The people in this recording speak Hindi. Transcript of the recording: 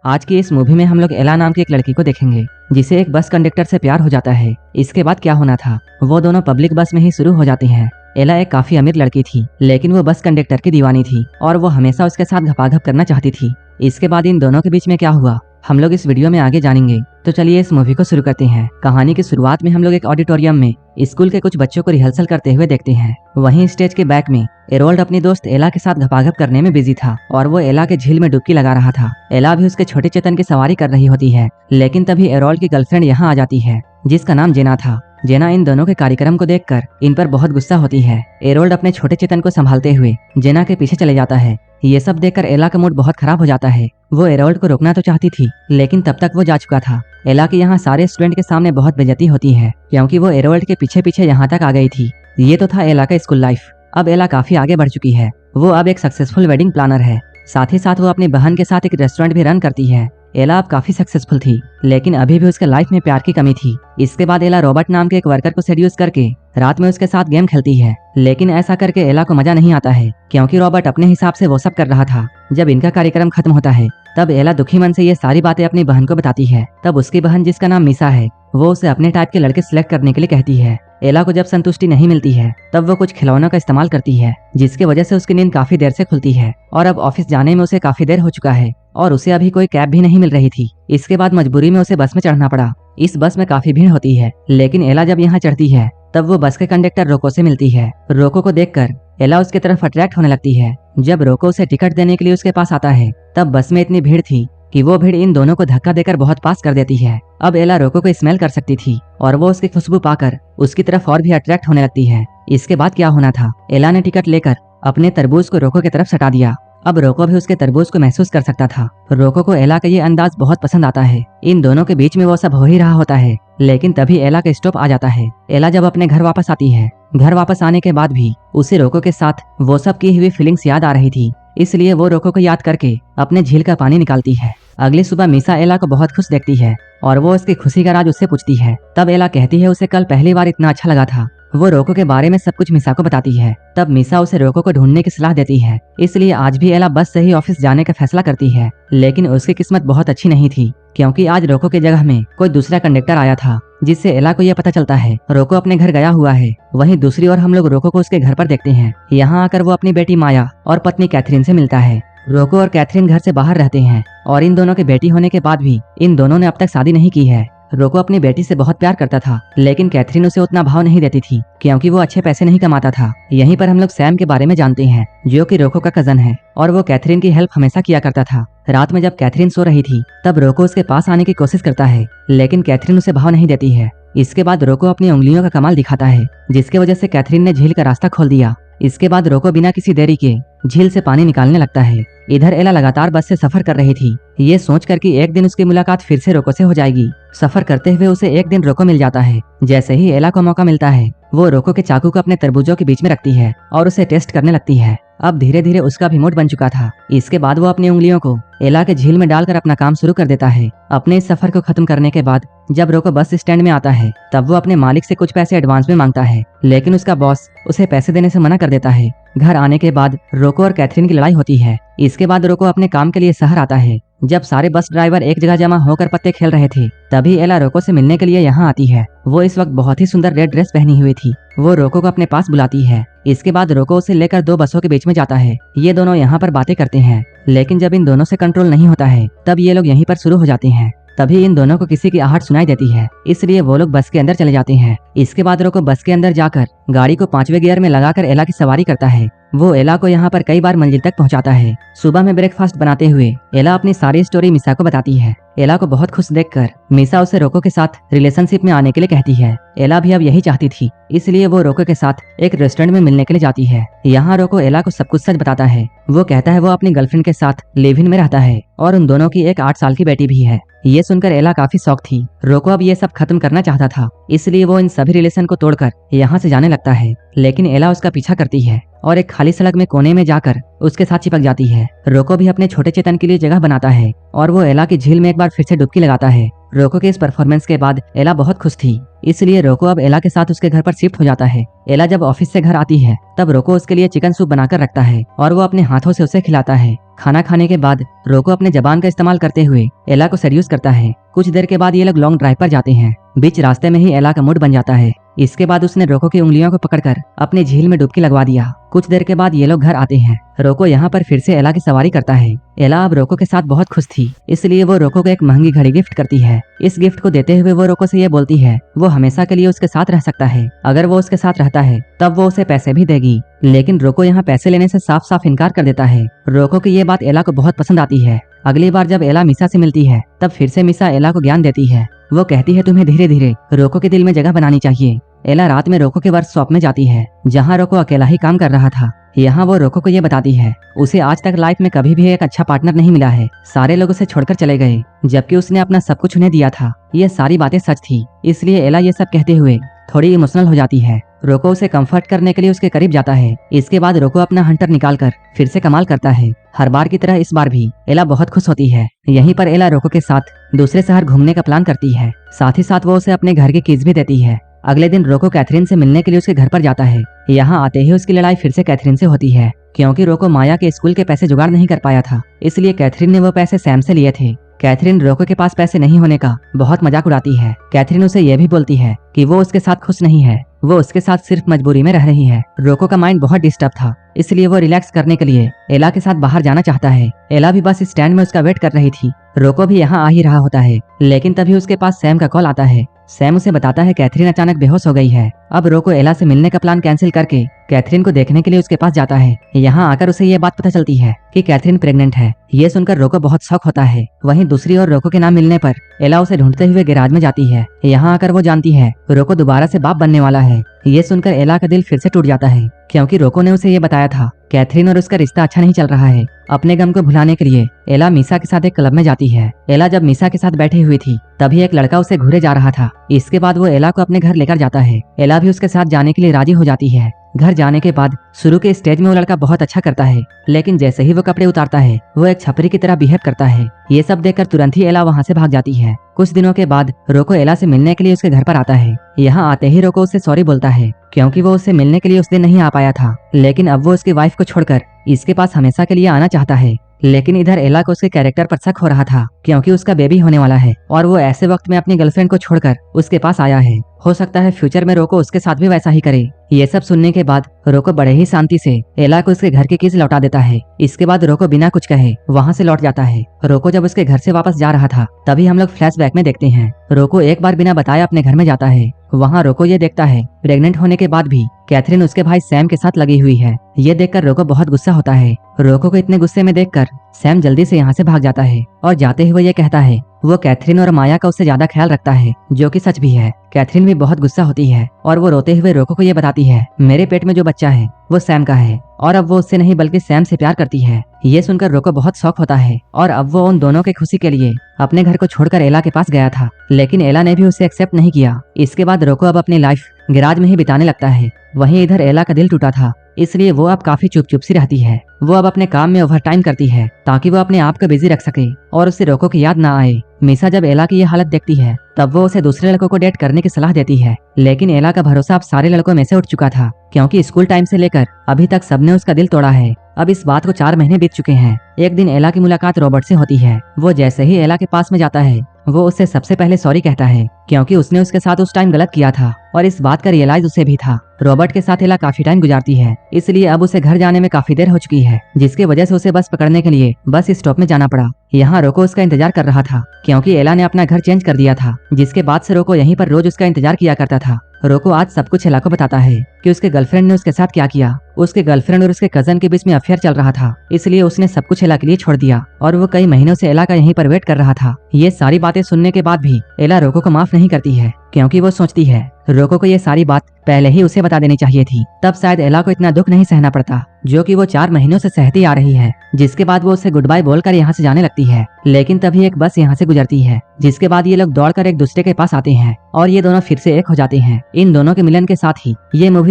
आज की इस मूवी में हम लोग एला नाम की एक लड़की को देखेंगे जिसे एक बस कंडक्टर से प्यार हो जाता है। इसके बाद क्या होना था वो दोनों पब्लिक बस में ही शुरू हो जाती हैं। एला एक काफी अमीर लड़की थी लेकिन वो बस कंडक्टर की दीवानी थी और वो हमेशा उसके साथ घपाघप करना चाहती थी। इसके बाद इन दोनों के बीच में क्या हुआ हम लोग इस वीडियो में आगे जानेंगे। तो चलिए इस मूवी को शुरू करते हैं। कहानी की शुरुआत में हम लोग एक ऑडिटोरियम में स्कूल के कुछ बच्चों को रिहर्सल करते हुए देखते हैं। वहीं स्टेज के बैक में एरोल्ड अपनी दोस्त एला के साथ घपाघप करने में बिजी था और वो एला के झील में डुबकी लगा रहा था। एला भी उसके छोटे चेतन की सवारी कर रही होती है लेकिन तभी एरोल्ड की गर्लफ्रेंड यहाँ आ जाती है जिसका नाम जेना था। जेना इन दोनों के कार्यक्रम को देखकर इन पर बहुत गुस्सा होती है। एरोल्ड अपने छोटे चेतन को संभालते हुए जेना के पीछे चले जाता है। ये सब देखकर एला का मूड बहुत खराब हो जाता है। वो एरोल्ड को रोकना तो चाहती थी लेकिन तब तक वो जा चुका था। एला की यहाँ सारे स्टूडेंट के सामने बहुत बेइज्जती होती है क्योंकि वो एरोल्ड के पीछे पीछे यहाँ तक आ गई थी। ये तो था एला का स्कूल लाइफ। अब एला काफी आगे बढ़ चुकी है। वो अब एक सक्सेसफुल वेडिंग प्लानर है। साथ ही साथ वो अपनी बहन के साथ एक रेस्टोरेंट भी रन करती है। एला अब काफी सक्सेसफुल थी लेकिन अभी भी उसके लाइफ में प्यार की कमी थी। इसके बाद एला रॉबर्ट नाम के एक वर्कर को सेड्यूस करके रात में उसके साथ गेम खेलती है लेकिन ऐसा करके एला को मजा नहीं आता है क्योंकि रॉबर्ट अपने हिसाब से वो सब कर रहा था। जब इनका कार्यक्रम खत्म होता है तब एला दुखी मन से ये सारी बातें अपनी बहन को बताती है। तब उसकी बहन जिसका नाम मीसा है वो उसे अपने टाइप के लड़के सिलेक्ट करने के लिए कहती है। एला को जब संतुष्टि नहीं मिलती है तब वो कुछ खिलौनों का इस्तेमाल करती है जिसकी वजह से उसकी नींद काफी देर से खुलती है और अब ऑफिस जाने में उसे काफी देर हो चुका है और उसे अभी कोई कैब भी नहीं मिल रही थी। इसके बाद मजबूरी में उसे बस में चढ़ना पड़ा। इस बस में काफी भीड़ होती है लेकिन एला जब यहाँ चढ़ती है तब वो बस के कंडक्टर रोको से मिलती है। रोको को देखकर एला उसके तरफ अट्रैक्ट होने लगती है। जब रोको उसे टिकट देने के लिए उसके पास आता है तब बस में इतनी भीड़ थी कि वो भीड़ इन दोनों को धक्का देकर बहुत पास कर देती है। अब एला रोको को स्मेल कर सकती थी और वो उसकी खुशबू पाकर उसकी तरफ और भी अट्रैक्ट होने लगती है। इसके बाद क्या होना था एला ने टिकट लेकर अपने तरबूज को रोको की तरफ सटा दिया। अब रोको भी उसके तरबूज को महसूस कर सकता था। रोको को एला का ये अंदाज बहुत पसंद आता है। इन दोनों के बीच में वो सब हो ही रहा होता है लेकिन तभी एला का स्टॉप आ जाता है। एला जब अपने घर वापस आती है घर वापस आने के बाद भी उसे रोको के साथ वो सब की हुई फीलिंग्स याद आ रही थी इसलिए वो रोको को याद करके अपने झील का पानी निकालती है। अगली सुबह मीसा एला को बहुत खुश देखती है और वो उसकी खुशी का राज उससे पूछती है। तब एला कहती है उसे कल पहली बार इतना अच्छा लगा था। वो रोको के बारे में सब कुछ मीसा को बताती है। तब मीसा उसे रोको को ढूंढने की सलाह देती है इसलिए आज भी एला बस से ही ऑफिस जाने का फैसला करती है लेकिन उसकी किस्मत बहुत अच्छी नहीं थी क्योंकि आज रोको की जगह में कोई दूसरा कंडक्टर आया था जिससे एला को यह पता चलता है रोको अपने घर गया हुआ है। वहीं दूसरी ओर हम लोग रोको को उसके घर पर देखते हैं। यहाँ आकर वो अपनी बेटी माया और पत्नी कैथरीन से मिलता है। रोको और कैथरीन घर से बाहर रहते हैं और इन दोनों के बेटी होने के बाद भी इन दोनों ने अब तक शादी नहीं की है। रोको अपनी बेटी से बहुत प्यार करता था लेकिन कैथरीन उसे उतना भाव नहीं देती थी क्योंकि वो अच्छे पैसे नहीं कमाता था। यहीं पर हम लोग सैम के बारे में जानते हैं जो कि रोको का कजन है और वो कैथरीन की हेल्प हमेशा किया करता था। रात में जब कैथरीन सो रही थी तब रोको उसके पास आने की कोशिश करता है लेकिन कैथरीन उसे भाव नहीं देती है। इसके बाद रोको अपनी उंगलियों का कमाल दिखाता है जिसकी वजह से कैथरीन ने झील का रास्ता खोल दिया। इसके बाद रोको बिना किसी देरी के झील से पानी निकालने लगता है। इधर एला लगातार बस से सफर कर रही थी ये सोचकर कि एक दिन उसकी मुलाकात फिर से रोको से हो जाएगी। सफर करते हुए उसे एक दिन रोको मिल जाता है। जैसे ही एला को मौका मिलता है वो रोको के चाकू को अपने तरबूजों के बीच में रखती है और उसे टेस्ट करने लगती है। अब धीरे धीरे उसका भी मूड बन चुका था। इसके बाद वो अपनी उंगलियों को एला के झील में डालकर अपना काम शुरू कर देता है। अपने इस सफर को खत्म करने के बाद जब रोको बस स्टैंड में आता है तब वो अपने मालिक से कुछ पैसे एडवांस में मांगता है लेकिन उसका बॉस उसे पैसे देने से मना कर देता है। घर आने के बाद रोको और कैथरीन की लड़ाई होती है। इसके बाद रोको अपने काम के लिए शहर आता है। जब सारे बस ड्राइवर एक जगह जमा होकर पत्ते खेल रहे थे तभी एला रोको से मिलने के लिए यहाँ आती है। वो इस वक्त बहुत ही सुंदर रेड ड्रेस पहनी हुई थी। वो रोको को अपने पास बुलाती है। इसके बाद रोको उसे लेकर दो बसों के बीच में जाता है। ये दोनों यहाँ पर बातें करते हैं लेकिन जब इन दोनों से कंट्रोल नहीं होता है तब ये लोग यहीं पर शुरू हो जाते हैं। तभी इन दोनों को किसी की आहट सुनाई देती है इसलिए वो लोग बस के अंदर चले जाते हैं। इसके बाद रोको बस के अंदर जाकर गाड़ी को 5वें गियर में लगाकर एला की सवारी करता है। वो एला को यहाँ पर कई बार मंजिल तक पहुँचाता है। सुबह में ब्रेकफास्ट बनाते हुए एला अपनी सारी स्टोरी मीसा को बताती है। एला को बहुत खुश देखकर मीसा उसे रोको के साथ रिलेशनशिप में आने के लिए कहती है। एला भी अब यही चाहती थी इसलिए वो रोको के साथ एक रेस्टोरेंट में मिलने के लिए जाती है। यहाँ रोको एला को सब कुछ सच बताता है। वो कहता है वो अपनी गर्लफ्रेंड के साथ लिव इन में रहता है और उन दोनों की एक 8 साल की बेटी भी है। ये सुनकर एला काफी शॉक थी। रोको अब ये सब खत्म करना चाहता था इसलिए वो इन सभी रिलेशन को तोड़कर यहाँ से जाने लगता है लेकिन एला उसका पीछा करती है और एक खाली सड़क में कोने में जाकर उसके साथ चिपक जाती है। रोको भी अपने छोटे चेतन के लिए जगह बनाता है और वो एला की झील में एक बार फिर से डुबकी लगाता है। रोको के इस परफॉर्मेंस के बाद एला बहुत खुश थी, इसलिए रोको अब एला के साथ उसके घर पर शिफ्ट हो जाता है। एला जब ऑफिस से घर आती है तब रोको उसके लिए चिकन सूप बनाकर रखता है और वो अपने हाथों से उसे खिलाता है। खाना खाने के बाद रोको अपने जबान का इस्तेमाल करते हुए एला को सेड्यूस करता है। कुछ देर के बाद ये लोग लॉन्ग ड्राइव पर जाते हैं। बीच रास्ते में ही एला का मूड बन जाता है। इसके बाद उसने रोको की उंगलियों को पकड़कर अपनी झील में डुबकी लगवा दिया। कुछ देर के बाद ये लोग घर आते हैं। रोको यहाँ पर फिर से एला की सवारी करता है। एला अब रोको के साथ बहुत खुश थी, इसलिए वो रोको को एक महंगी घड़ी गिफ्ट करती है। इस गिफ्ट को देते हुए वो रोको से ये बोलती है वो हमेशा के लिए उसके साथ रह सकता है। अगर वो उसके साथ रहता है तब वो उसे पैसे भी देगी। लेकिन रोको यहाँ पैसे लेने से साफ साफ इनकार कर देता है। रोको की ये बात एला को बहुत पसंद आती है। अगली बार जब एला मीसा से मिलती है तब फिर से मीसा एला को ज्ञान देती है। वो कहती है तुम्हें धीरे धीरे रोको के दिल में जगह बनानी चाहिए। एला रात में रोको के वर्कशॉप में जाती है जहाँ रोको अकेला ही काम कर रहा था। यहाँ वो रोको को ये बताती है उसे आज तक लाइफ में कभी भी एक अच्छा पार्टनर नहीं मिला है। सारे लोग उसे छोड़कर चले गए जबकि उसने अपना सब कुछ उन्हें दिया था। ये सारी बातें सच थी, इसलिए एला ये सब कहते हुए थोड़ी इमोशनल हो जाती है। रोको उसे कंफर्ट करने के लिए उसके करीब जाता है। इसके बाद रोको अपना हंटर निकालकर फिर से कमाल करता है। हर बार की तरह इस बार भी एला बहुत खुश होती है। यहीं पर एला रोको के साथ दूसरे शहर घूमने का प्लान करती है। साथ ही साथ वो उसे अपने घर की कीज भी देती है। अगले दिन रोको कैथरीन से मिलने के लिए उसके घर पर जाता है। यहाँ आते ही उसकी लड़ाई फिर से कैथरीन से होती है क्योंकि रोको माया के स्कूल के पैसे जुगाड़ नहीं कर पाया था, इसलिए कैथरीन ने वो पैसे सैम से लिए थे। कैथरीन रोको के पास पैसे नहीं होने का बहुत मजाक उड़ाती है। कैथरीन उसे यह भी बोलती है कि वो उसके साथ खुश नहीं है, वो उसके साथ सिर्फ मजबूरी में रह रही है। रोको का माइंड बहुत डिस्टर्ब था, इसलिए वो रिलैक्स करने के लिए एला के साथ बाहर जाना चाहता है। एला भी बस स्टैंड में उसका वेट कर रही थी। रोको भी यहाँ आ ही रहा होता है, लेकिन तभी उसके पास सैम का कॉल आता है। सैम उसे बताता है कैथरीन अचानक बेहोश हो गई है। अब रोको एला से मिलने का प्लान कैंसिल करके कैथरीन को देखने के लिए उसके पास जाता है। यहाँ आकर उसे ये बात पता चलती है कि कैथरीन प्रेग्नेंट है। ये सुनकर रोको बहुत शॉक होता है। वहीं दूसरी ओर रोको के नाम मिलने पर एला उसे ढूंढते हुए गैराज में जाती है। यहाँ आकर वो जानती है रोको दोबारा से बाप बनने वाला है। ये सुनकर एला का दिल फिर से टूट जाता है क्योंकि रोको ने उसे ये बताया था कैथरीन और उसका रिश्ता अच्छा नहीं चल रहा है। अपने गम को भुलाने के लिए एला मीसा के साथ एक क्लब में जाती है। एला जब मीसा के साथ बैठी हुई थी तभी एक लड़का उसे घूरे जा रहा था। इसके बाद वो एला को अपने घर लेकर जाता है। एला भी उसके साथ जाने के लिए राजी हो जाती है। घर जाने के बाद शुरू के स्टेज में वो लड़का बहुत अच्छा करता है, लेकिन जैसे ही वो कपड़े उतारता है वो एक छपरी की तरह बिहेव करता है। ये सब देखकर तुरंत ही एला वहाँ से भाग जाती है। कुछ दिनों के बाद रोको एला से मिलने के लिए उसके घर पर आता है। यहाँ आते ही रोको उससे सॉरी बोलता है क्योंकि वो उससे मिलने के लिए उस दिन नहीं आ पाया था, लेकिन अब वो उसकी वाइफ को छोड़कर इसके पास हमेशा के लिए आना चाहता है। लेकिन इधर एला को उसके कैरेक्टर पर शक हो रहा था क्योंकि उसका बेबी होने वाला है और वो ऐसे वक्त में अपनी गर्लफ्रेंड को छोड़कर उसके पास आया है। हो सकता है फ्यूचर में रोको उसके साथ भी वैसा ही करे। ये सब सुनने के बाद रोको बड़े ही शांति से एला को उसके घर की कीज लौटा देता है। इसके बाद रोको बिना कुछ कहे वहाँ से लौट जाता है। रोको जब उसके घर से वापस जा रहा था तभी हम लोग फ्लैशबैक में देखते हैं रोको एक बार बिना बताए अपने घर में जाता है। वहाँ रोको ये देखता है प्रेग्नेंट होने के बाद भी कैथरीन उसके भाई सैम के साथ लगी हुई है। ये देखकर रोको बहुत गुस्सा होता है। रोको को इतने गुस्से में देखकर सैम जल्दी से यहाँ से भाग जाता है और जाते ही वो ये कहता है वो कैथरीन और माया का उससे ज्यादा ख्याल रखता है, जो कि सच भी है। कैथरीन भी बहुत गुस्सा होती है और वो रोते हुए रोको को ये बताती है मेरे पेट में जो बच्चा है वो सैम का है और अब वो उससे नहीं बल्कि सैम से प्यार करती है। ये सुनकर रोको बहुत शॉक होता है और अब वो उन दोनों की खुशी के लिए अपने घर को छोड़कर एला के पास गया था, लेकिन एला ने भी उसे एक्सेप्ट नहीं किया। इसके बाद रोको अब अपनी लाइफ गैराज में ही बिताने लगता है। वहीं इधर एला का दिल टूटा था, इसलिए वो अब काफी चुप चुप सी रहती है। वो अब अपने काम में ओवर टाइम करती है ताकि वो अपने आप को बिजी रख सके और उसे रोको की याद ना आए। मीसा जब एला की ये हालत देखती है तब वो उसे दूसरे लड़कों को डेट करने की सलाह देती है, लेकिन एला का भरोसा अब सारे लड़कों में से उठ चुका था क्योंकि स्कूल टाइम से लेकर अभी तक सबने उसका दिल तोड़ा है। अब इस बात को 4 महीने बीत चुके हैं। एक दिन एला की मुलाकात रॉबर्ट से होती है। वो जैसे ही एला के पास में जाता है वो उससे सबसे पहले सॉरी कहता है क्योंकि उसने उसके साथ उस टाइम गलत किया था और इस बात का रियलाइज उसे भी था। रॉबर्ट के साथ एला काफी टाइम गुजारती है, इसलिए अब उसे घर जाने में काफी देर हो चुकी है, जिसकी वजह से उसे बस पकड़ने के लिए बस स्टॉप में जाना पड़ा। यहाँ रोको उसका इंतजार कर रहा था क्योंकि एला ने अपना घर चेंज कर दिया था, जिसके बाद से रोको यहीं पर रोज उसका इंतजार किया करता था। रोको आज सब कुछ एला को बताता है कि उसके गर्लफ्रेंड ने उसके साथ क्या किया। उसके गर्लफ्रेंड और उसके कजन के बीच में अफेयर चल रहा था, इसलिए उसने सब कुछ एला के लिए छोड़ दिया और वो कई महीनों से एला का यहीं पर वेट कर रहा था। ये सारी बातें सुनने के बाद भी एला रोको को माफ नहीं करती है क्योंकि वो सोचती है रोको को ये सारी बात पहले ही उसे बता देनी चाहिए थी, तब शायद एला को इतना दुख नहीं सहना पड़ता जो कि वो 4 महीनों से सहती आ रही है। जिसके बाद वो उससे गुड बाय बोलकर यहाँ से जाने लगती है, लेकिन तभी एक बस यहाँ से गुजरती है, जिसके बाद ये लोग दौड़कर एक दूसरे के पास आते हैं और ये दोनों फिर से एक हो जाते हैं। इन दोनों के मिलन के साथ ही ये मूवी